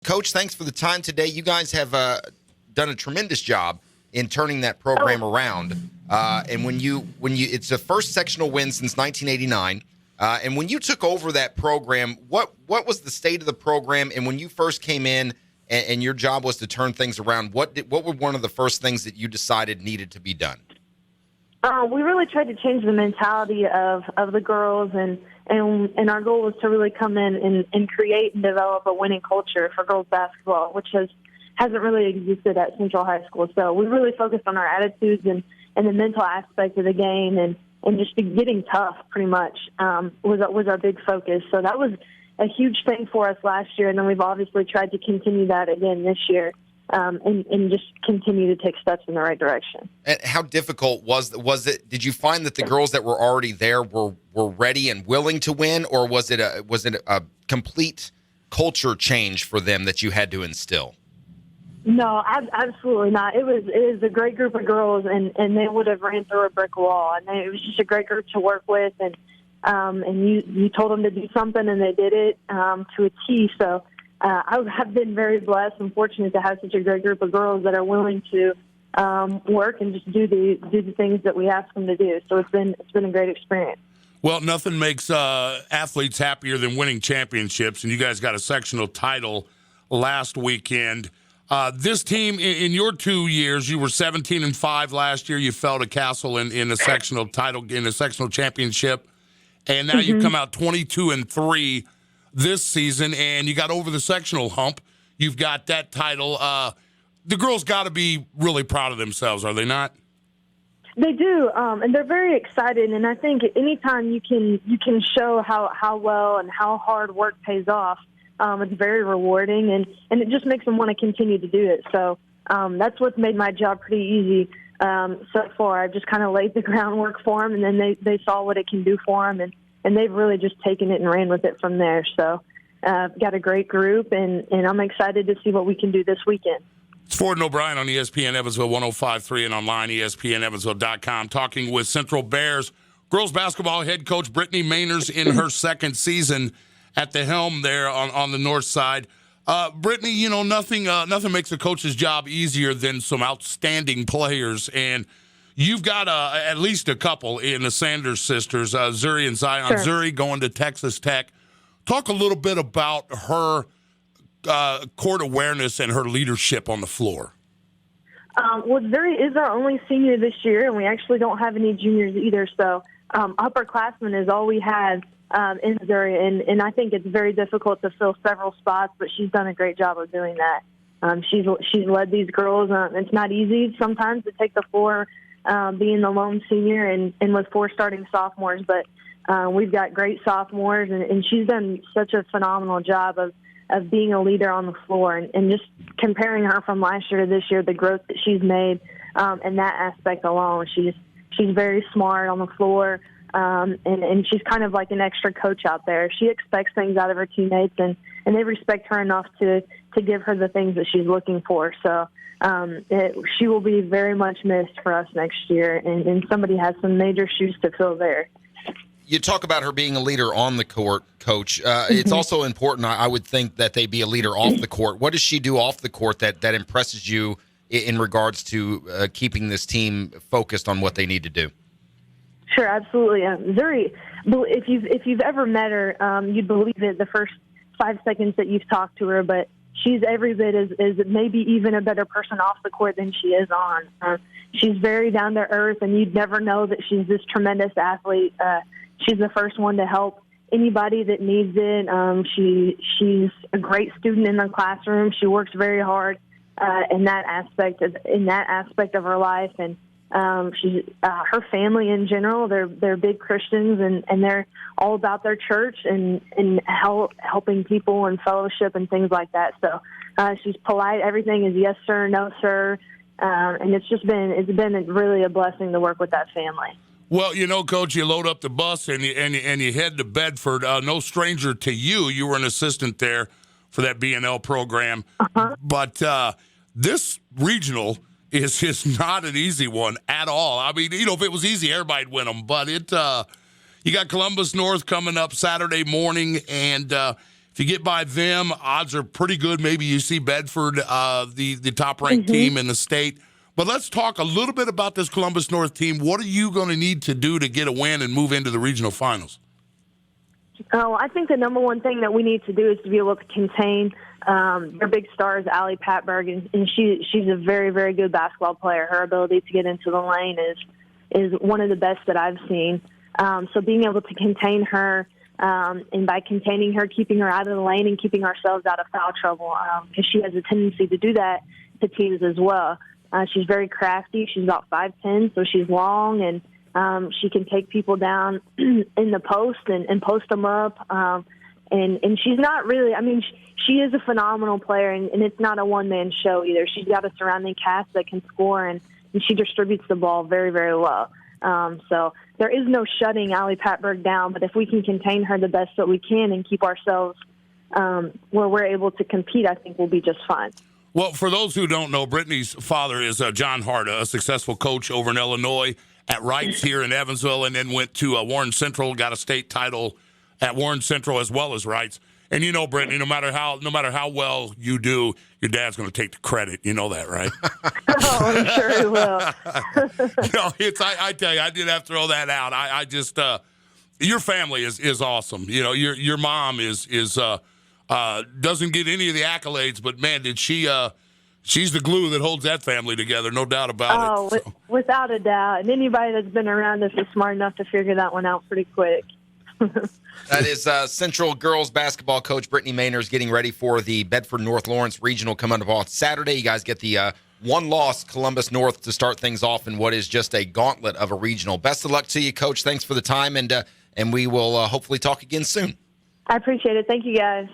Coach, thanks for the time today. You guys have done a tremendous job in turning that program around. And when you, it's the first sectional win since 1989. And when you took over that program, what was the state of the program? And when you first came in and your job was to turn things around, what were one of the first things that you decided needed to be done? We really tried to change the mentality of the girls, and our goal was to really come in and create and develop a winning culture for girls basketball, which hasn't really existed at Central High School. So we really focused on our attitudes and the mental aspect of the game, and just getting tough pretty much was our big focus. So that was a huge thing for us last year, and then we've obviously tried to continue that again this year. And just continue to take steps in the right direction. And how difficult was it? Did you find that the girls that were already there were ready and willing to win, or was it a complete culture change for them that you had to instill? No, absolutely not. It was a great group of girls, and they would have ran through a brick wall. And it was just a great group to work with, and you told them to do something, and they did it to a T. So. I have been very blessed and fortunate to have such a great group of girls that are willing to work and just do the things that we ask them to do. So it's been a great experience. Well, nothing makes athletes happier than winning championships, and you guys got a sectional title last weekend. This team, in your 2 years, you were 17-5 last year. You fell to Castle in the sectional title, in the sectional championship, and now you come out 22-3. This season, and you got over the sectional hump. You've got that title. The girls got to be really proud of themselves, are they not? They do, and they're very excited. And I think anytime you can show how well and how hard work pays off, it's very rewarding, and it just makes them want to continue to do it. So that's what's made my job pretty easy so far. I've just kind of laid the groundwork for them, and then they saw what it can do for them, and they've really just taken it and ran with it from there. So got a great group, and I'm excited to see what we can do this weekend. It's Ford and O'Brien on ESPN Evansville 105.3 and online, ESPNEvansville.com, talking with Central Bears girls basketball head coach Brittany Mainers in her second season at the helm there on the north side. Brittany, you know, nothing makes a coach's job easier than some outstanding players, and you've got at least a couple in the Sanders sisters, Zuri and Zion. Sure. Zuri going to Texas Tech. Talk a little bit about her court awareness and her leadership on the floor. Well, Zuri is our only senior this year, and we actually don't have any juniors either. So upperclassmen is all we have in Zuri, and I think it's very difficult to fill several spots, but she's done a great job of doing that. She's led these girls. It's not easy sometimes to take the floor, being the lone senior and with 4 starting sophomores, but we've got great sophomores, and she's done such a phenomenal job of being a leader on the floor, and just comparing her from last year to this year, the growth that she's made, and that aspect alone. She's very smart on the floor, and she's kind of like an extra coach out there. She expects things out of her teammates, and they respect her enough to give her the things that she's looking for. So she will be very much missed for us next year, and somebody has some major shoes to fill there. You talk about her being a leader on the court, Coach. It's also important, I would think, that they be a leader off the court. What does she do off the court that impresses you in regards to keeping this team focused on what they need to do? Sure, absolutely. Zuri, if you've ever met her, you'd believe it the first 5 seconds that you've talked to her, but she's every bit as maybe even a better person off the court than she is on. She's very down to earth, and you'd never know that she's this tremendous athlete. She's the first one to help anybody that needs it. She's a great student in the classroom. She works very hard in that aspect of her life, and she's her family in general. They're big Christians, and they're all about their church and helping people and fellowship and things like that. So she's polite. Everything is yes sir, no sir, and it's been really a blessing to work with that family. Well, you know, Coach, you load up the bus and you head to Bedford. No stranger to you. You were an assistant there for that B&L program. Uh-huh. But this regional is just not an easy one at all. I mean, you know, if it was easy, everybody'd win them. But you got Columbus North coming up Saturday morning, and if If you get by them, odds are pretty good. Maybe you see Bedford, the top-ranked team in the state. But let's talk a little bit about this Columbus North team. What are you going to need to do to get a win and move into the regional finals? Oh, I think the number one thing that we need to do is to be able to contain their big stars, Allie Patberg, and she's a very, very good basketball player. Her ability to get into the lane is one of the best that I've seen. So being able to contain her, and by containing her, keeping her out of the lane and keeping ourselves out of foul trouble, because she has a tendency to do that to teams as well. She's very crafty. She's about 5'10", so she's long, and she can take people down in the post and post them up. And she's not really, I mean, she is a phenomenal player, and it's not a one-man show either. She's got a surrounding cast that can score, and she distributes the ball very, very well. So there is no shutting Allie Patberg down, but if we can contain her the best that we can and keep ourselves where we're able to compete, I think we'll be just fine. Well, for those who don't know, Brittany's father is John Harda, a successful coach over in Illinois at Wrights here in Evansville, and then went to Warren Central, got a state title at Warren Central as well as Wrights. And you know, Brittany, no matter how well you do, your dad's going to take the credit. You know that, right? Oh, I'm sure he will. No, I tell you, I did have to throw that out. I just your family is awesome. You know, your mom is doesn't get any of the accolades, but man, did she she's the glue that holds that family together, no doubt about it. Oh, without a doubt. And anybody that's been around us is smart enough to figure that one out pretty quick. That is Central girls basketball coach Brittany Mayners getting ready for the Bedford North Lawrence Regional coming up on Saturday. You guys get the one-loss Columbus North to start things off in what is just a gauntlet of a regional. Best of luck to you, Coach. Thanks for the time, and we will hopefully talk again soon. I appreciate it. Thank you, guys.